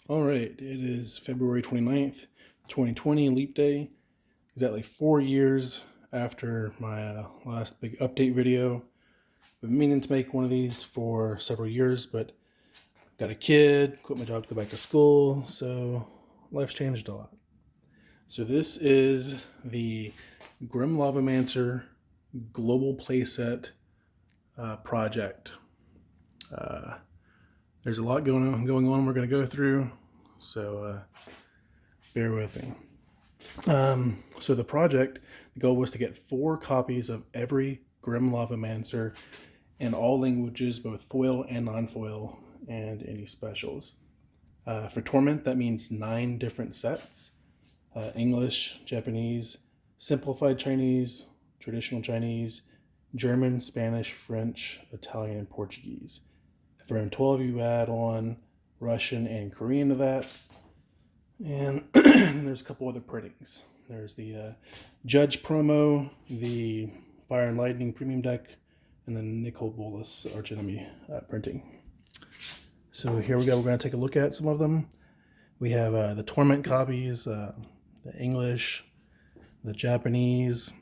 All right, it is February 29th, 2020, Leap Day. Exactly 4 years after my last big update video. I've been meaning to make one of these for several years, but got a kid, quit my job to go back to school, so life's changed a lot. So this is the Grim Lavamancer Global Playset project. There's a lot going on we're going to go through, so bear with me. So the project, the goal was to get 4 copies of every Grim Lavamancer in all languages, both foil and non-foil, and any specials. For Torment, that means 9 different sets. English, Japanese, Simplified Chinese, Traditional Chinese, German, Spanish, French, Italian, and Portuguese. For M12, you add on Russian and Korean to that. And there's a couple other printings. There's the Judge promo, the Fire and Lightning premium deck, and the Nicol Bolas Archenemy printing. So here we go. We're going to take a look at some of them. We have the Torment copies, the English, the Japanese,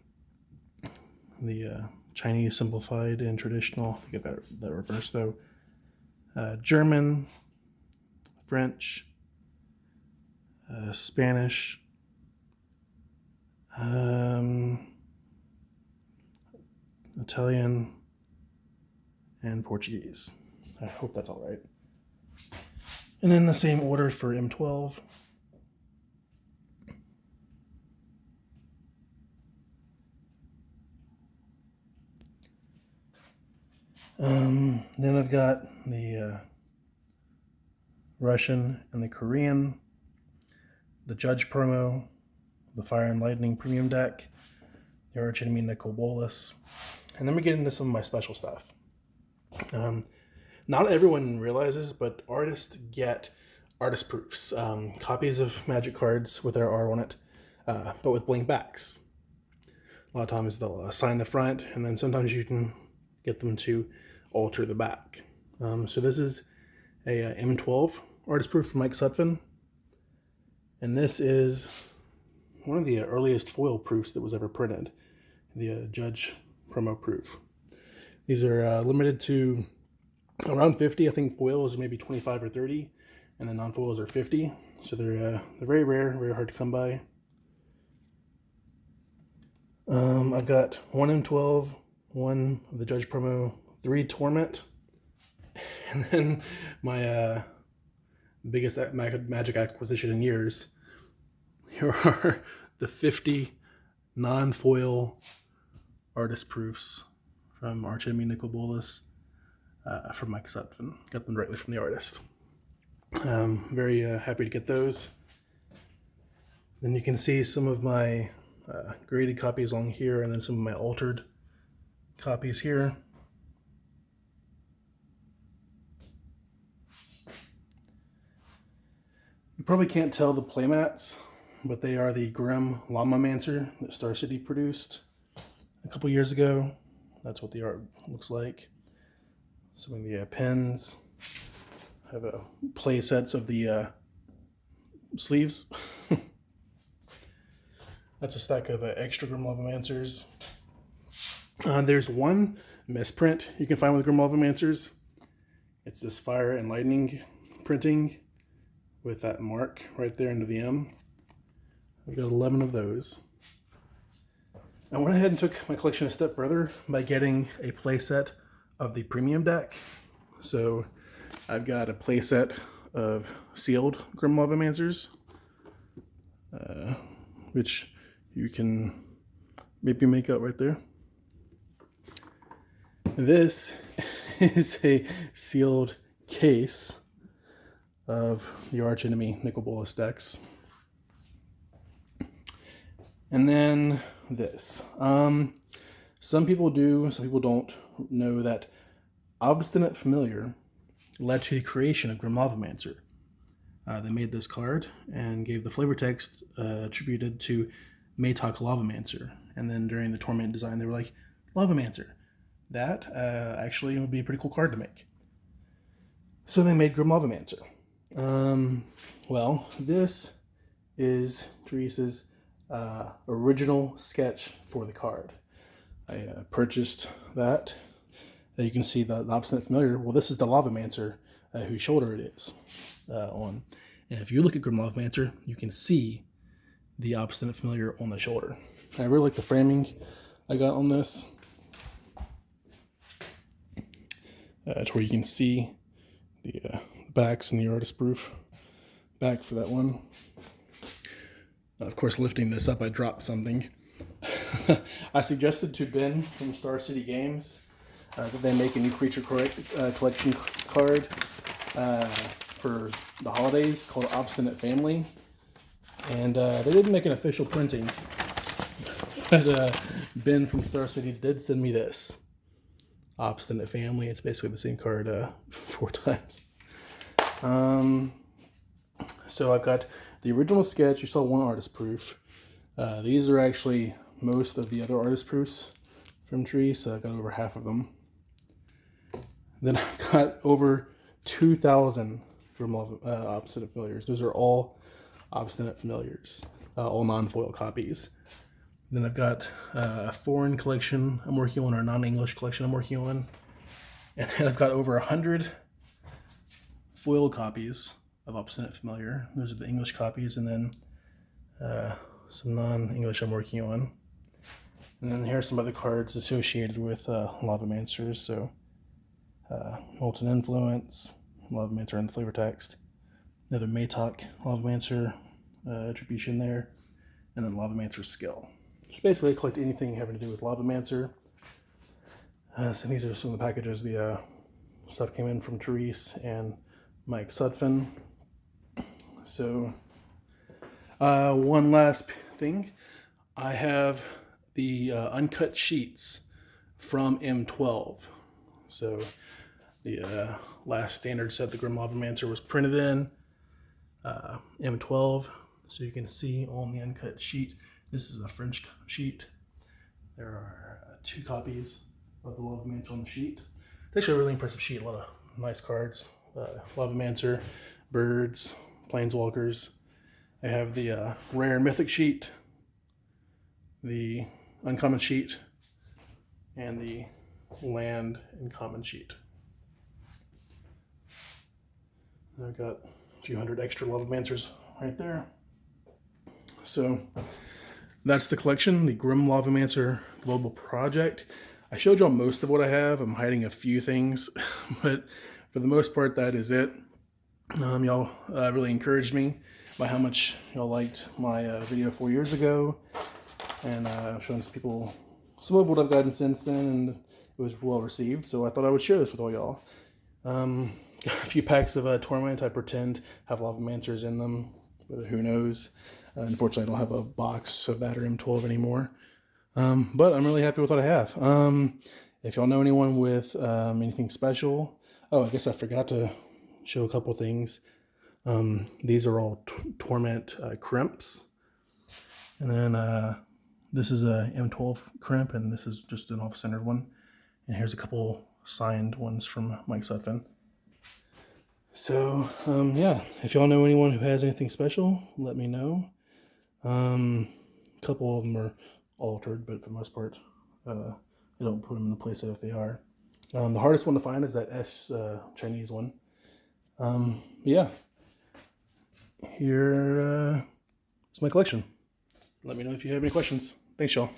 the Chinese Simplified and Traditional. I think I got that reversed though. German, French, Spanish, Italian, and Portuguese. I hope that's all right. And then the same order for M12. Then I've got the Russian and the Korean, the Judge promo, the Fire and Lightning premium deck, the Archenemy Nicol Bolas, and then we get into some of my special stuff. Not everyone realizes, but artists get artist proofs, copies of Magic cards with their art on it, but with blank backs. A lot of times they'll sign the front, and then sometimes you can get them to alter the back. So this is a M12 artist proof from Mike Sutphin, and this is one of the earliest foil proofs that was ever printed, the Judge promo proof. These are limited to around 50. I think foils are maybe 25 or 30, and then non-foils are 50. So they're very rare, very hard to come by. I've got 1 M12, 1 of the Judge promo, 3 Torment, and then my biggest Magic acquisition in years. Here are the 50 non-foil artist proofs from Archenemy Nicol Bolas from Mike Sutphin. Got them directly from the artist. Very happy to get those. Then you can see some of my graded copies along here, and then some of my altered copies here. You probably can't tell the playmats, but they are the Grim Lavamancer that Star City produced a couple years ago. That's what the art looks like. Some of the pins. I have play sets of the sleeves. That's a stack of extra Grim Lavamancers. There's one misprint you can find with Grim Lavamancers. It's this Fire and Lightning printing with that mark right there into the M. I've got 11 of those. I went ahead and took my collection a step further by getting a playset of the premium deck. So I've got a playset of sealed Grim Lavamancers, which you can maybe make out right there. This is a sealed case of the Archenemy Nicol Bolas decks. And then this. Some people do, some people don't know that Obstinate Familiar led to the creation of Grim Lavamancer. They made this card and gave the flavor text attributed to Maytok Lavamancer. And then during the Torment design, they were like, Lavamancers. That actually would be a pretty cool card to make. So they made Grim Lavamancer. Well, this is Teresa's original sketch for the card. I purchased that. You can see the obstinate familiar. Well, this is the Lavamancer, whose shoulder it is on. And if you look at Grim Lavamancer, you can see the obstinate familiar on the shoulder. I really like the framing I got on this. It's where you can see the backs and the artist proof back for that one. Of course, lifting this up, I dropped something. I suggested to Ben from Star City Games that they make a new creature collection card for the holidays called Obstinate Family. And they didn't make an official printing. But Ben from Star City did send me this. Obstinate Family. It's basically the same card 4 times. So I've got the original sketch. You saw one artist proof. These are actually most of the other artist proofs from Tree, so I've got over half of them. Then I've got over 2,000 from Obstinate Familiars. Those are all Obstinate Familiars, all non-foil copies. Then I've got a foreign collection I'm working on, or a non-English collection I'm working on. And then I've got over 100 foil copies of Obstinate Familiar. Those are the English copies, and then some non-English I'm working on. And then here's some other cards associated with Lavamancers. So Molten Influence, Lavamancer and the flavor text. Another Maytok Lavamancer attribution there. And then Lavamancer skill. Just basically collect anything having to do with Lavamancer. So these are some of the packages. The stuff came in from Therese and Mike Sutphin. So one last thing. I have the uncut sheets from M12. So the last standard set the Grim Lavamancers was printed in M12. So you can see on the uncut sheet, this is a French sheet. There are 2 copies of the Lavamancers on the sheet. It's actually a really impressive sheet. A lot of nice cards. Lavamancer, birds, planeswalkers. I have the rare and mythic sheet, the uncommon sheet, and the land and common sheet. And I've got a few hundred extra Lavamancers right there. So that's the collection, the Grim Lavamancer Global Project. I showed y'all most of what I have. I'm hiding a few things, but for the most part, that is it. Y'all really encouraged me by how much y'all liked my video 4 years ago, and I've shown some people some of what I've gotten since then, and it was well received. So I thought I would share this with all y'all. Got a few packs of Torment. I pretend have Lavamancers in them, but who knows? Unfortunately, I don't have a box of that or M12 anymore. But I'm really happy with what I have. If y'all know anyone with anything special, oh, I guess I forgot to show a couple things. These are all Torment crimps, and then this is a M12 crimp, and this is just an off-centered one. And here's a couple signed ones from Mike Sutphin. So yeah, if y'all know anyone who has anything special, let me know. A couple of them are altered, but for the most part, I don't put them in the playset if they are. The hardest one to find is that S Chinese one. Yeah, here is my collection. Let me know if you have any questions. Thanks, y'all.